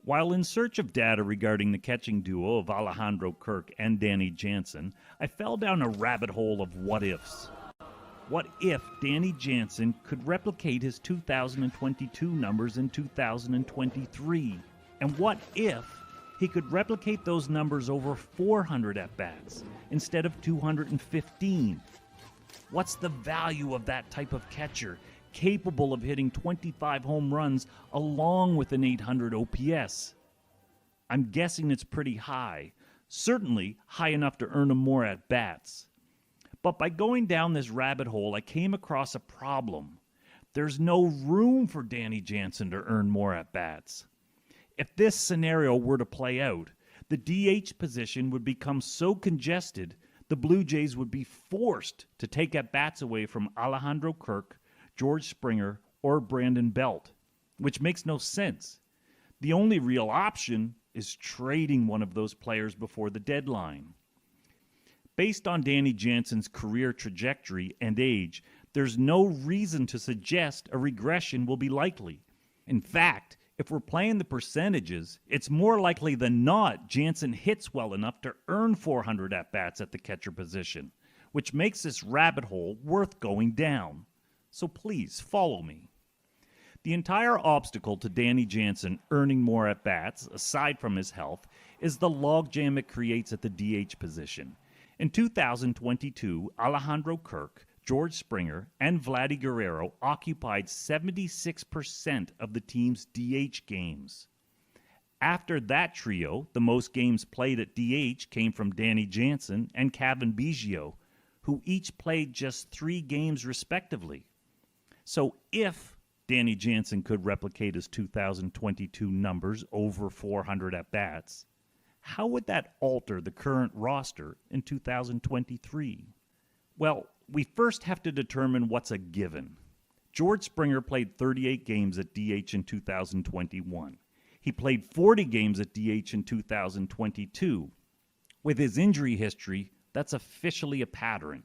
While in search of data regarding the catching duo of Alejandro Kirk and Danny Jansen, I fell down a rabbit hole of what-ifs. What if Danny Jansen could replicate his 2022 numbers in 2023? And what if he could replicate those numbers over 400 at-bats instead of 215? What's the value of that type of catcher, capable of hitting 25 home runs along with an 800 OPS? I'm guessing it's pretty high, certainly high enough to earn him more at-bats. But by going down this rabbit hole, I came across a problem. There's no room for Danny Jansen to earn more at-bats. If this scenario were to play out, the DH position would become so congested, the Blue Jays would be forced to take at-bats away from Alejandro Kirk, George Springer, or Brandon Belt, which makes no sense. The only real option is trading one of those players before the deadline. Based on Danny Jansen's career trajectory and age, there's no reason to suggest a regression will be likely. In fact, if we're playing the percentages, it's more likely than not Jansen hits well enough to earn 400 at-bats at the catcher position, which makes this rabbit hole worth going down. So please, follow me. The entire obstacle to Danny Jansen earning more at-bats, aside from his health, is the logjam it creates at the DH position. In 2022, Alejandro Kirk, George Springer, and Vladdy Guerrero occupied 76% of the team's DH games. After that trio, the most games played at DH came from Danny Jansen and Cavan Biggio, who each played just 3 games respectively. So if Danny Jansen could replicate his 2022 numbers over 400 at-bats, how would that alter the current roster in 2023? Well, we first have to determine what's a given. George Springer played 38 games at DH in 2021. He played 40 games at DH in 2022. With his injury history, that's officially a pattern.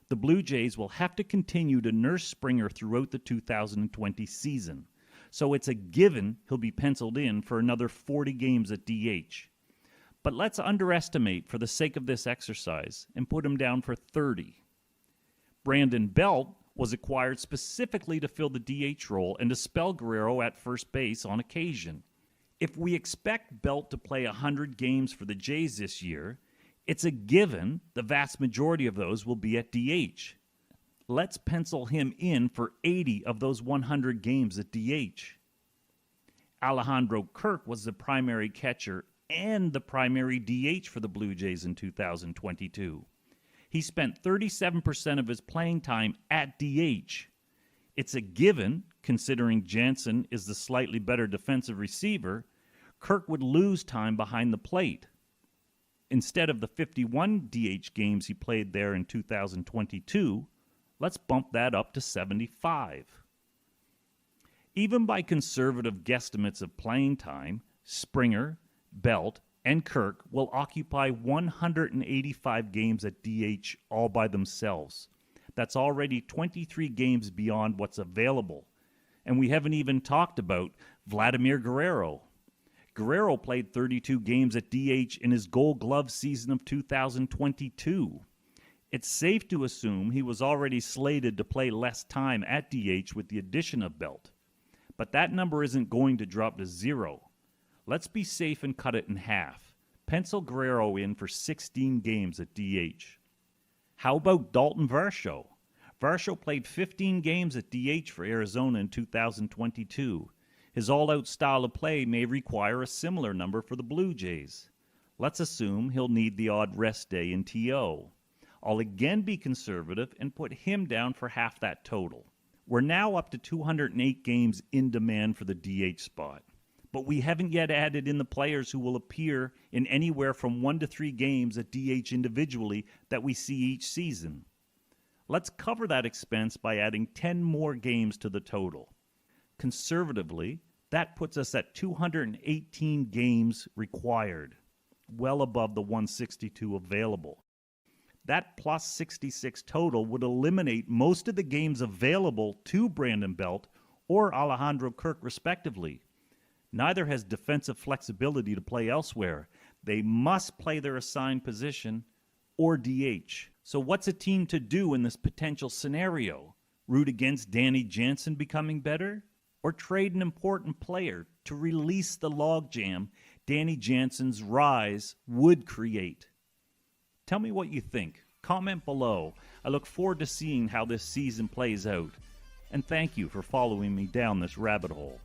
The Blue Jays will have to continue to nurse Springer throughout the 2020 season, so it's a given he'll be penciled in for another 40 games at DH. But let's underestimate for the sake of this exercise and put him down for 30. Brandon Belt was acquired specifically to fill the DH role and to spell Guerrero at first base on occasion. If we expect Belt to play 100 games for the Jays this year, it's a given the vast majority of those will be at DH. Let's pencil him in for 80 of those 100 games at DH. Alejandro Kirk was the primary catcher and the primary DH for the Blue Jays in 2022. He spent 37% of his playing time at DH. It's a given, considering Jansen is the slightly better defensive receiver, Kirk would lose time behind the plate. Instead of the 51 DH games he played there in 2022, let's bump that up to 75. Even by conservative guesstimates of playing time, Springer, Belt, and Kirk will occupy 185 games at DH all by themselves. That's already 23 games beyond what's available. And we haven't even talked about VLADIMIR Guerrero. Guerrero played 32 games at DH in his Gold Glove season of 2022. It's safe to assume he was already slated to play less time at DH with the addition of Belt. But that number isn't going to drop to 0. Let's be safe and cut it in half. Pencil Guerrero in for 16 games at DH. How about Dalton Varsho? Varsho played 15 games at DH for Arizona in 2022. His all-out style of play may require a similar number for the Blue Jays. Let's assume he'll need the odd rest day in TO. I'll again be conservative and put him down for half that total. We're now up to 208 games in demand for the DH spot. But we haven't yet added in the players who will appear in anywhere from 1 to 3 games at DH individually that we see each season. Let's cover that expense by adding 10 more games to the total. Conservatively, that puts us at 218 games required, well above the 162 available. That plus 66 total would eliminate most of the games available to Brandon Belt or Alejandro Kirk respectively. Neither has defensive flexibility to play elsewhere. They must play their assigned position or DH. So what's a team to do in this potential scenario? Root against Danny Jansen becoming better? Or trade an important player to release the logjam Danny Jansen's rise would create? Tell me what you think. Comment below. I look forward to seeing how this season plays out. And thank you for following me down this rabbit hole.